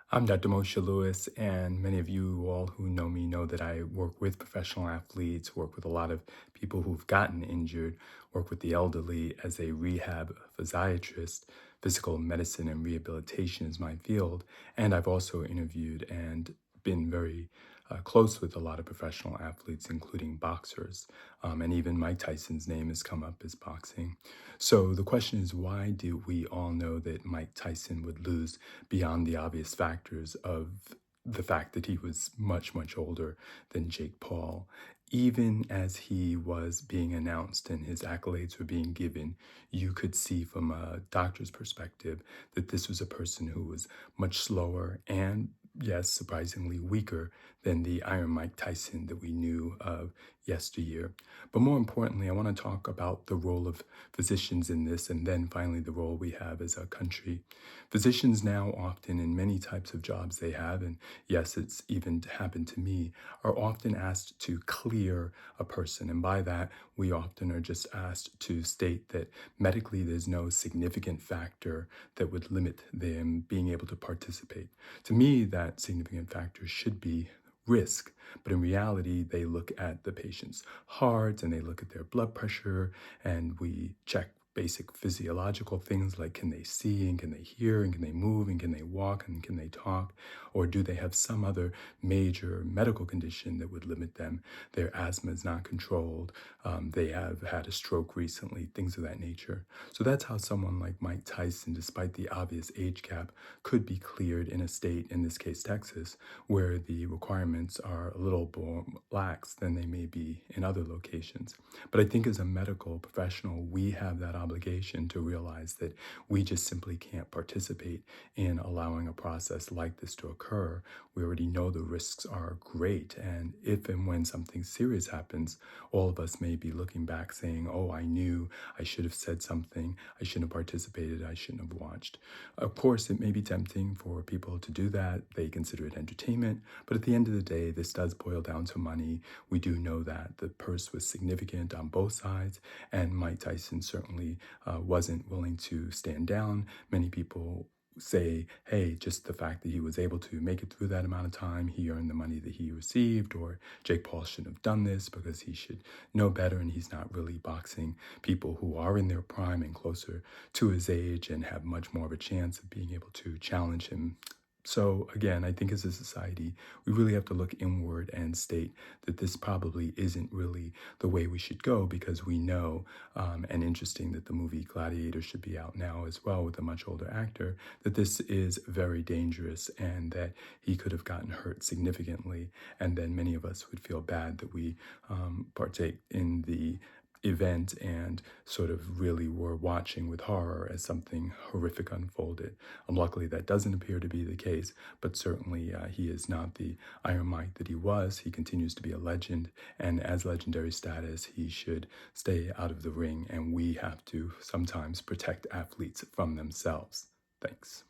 I'm Dr. Moshe Lewis, and many of you all who know me know that I work with professional athletes, work with a lot of people who've gotten injured, work with the elderly as a rehab physiatrist. Physical medicine and rehabilitation is my field, and I've also interviewed and been very close with a lot of professional athletes, including boxers. And even Mike Tyson's name has come up as boxing. So the question is, why do we all know that Mike Tyson would lose beyond the obvious factors of the fact that he was much, much older than Jake Paul? Even as he was being announced and his accolades were being given, you could see from a doctor's perspective that this was a person who was much slower and, yes, surprisingly weaker than the Iron Mike Tyson that we knew of yesteryear. But more importantly, I want to talk about the role of physicians in this, and then finally the role we have as a country. Physicians now often, in many types of jobs they have, and yes, it's even happened to me, are often asked to clear a person. And by that, we often are just asked to state that medically there's no significant factor that would limit them being able to participate. To me, that significant factor should be risk. But in reality, they look at the patient's heart and they look at their blood pressure, and we check basic physiological things like can they see and can they hear and can they move and can they walk and can they talk, or do they have some other major medical condition that would limit them. Their asthma is not controlled, they have had a stroke recently, things of that nature. So that's how someone like Mike Tyson, despite the obvious age gap, could be cleared in a state, in this case Texas, where the requirements are a little more lax than they may be in other locations. But I think as a medical professional, we have that obligation to realize that we just simply can't participate in allowing a process like this to occur. We already know the risks are great, and if and when something serious happens, all of us may be looking back saying, oh, I knew, I should have said something, I shouldn't have participated, I shouldn't have watched. Of course, it may be tempting for people to do that. They consider it entertainment, but at the end of the day, this does boil down to money. We do know that the purse was significant on both sides, and Mike Tyson certainly wasn't willing to stand down. Many people say, hey, just the fact that he was able to make it through that amount of time, he earned the money that he received, or Jake Paul shouldn't have done this because he should know better and he's not really boxing people who are in their prime and closer to his age and have much more of a chance of being able to challenge him. So again, I think as a society, we really have to look inward and state that this probably isn't really the way we should go, because we know, and interesting that the movie Gladiator should be out now as well with a much older actor, that this is very dangerous and that he could have gotten hurt significantly. And then many of us would feel bad that we partake in the event and sort of really were watching with horror as something horrific unfolded. Luckily, that doesn't appear to be the case, but certainly he is not the Iron Mike that he was. He continues to be a legend, and as legendary status, he should stay out of the ring, and we have to sometimes protect athletes from themselves. Thanks.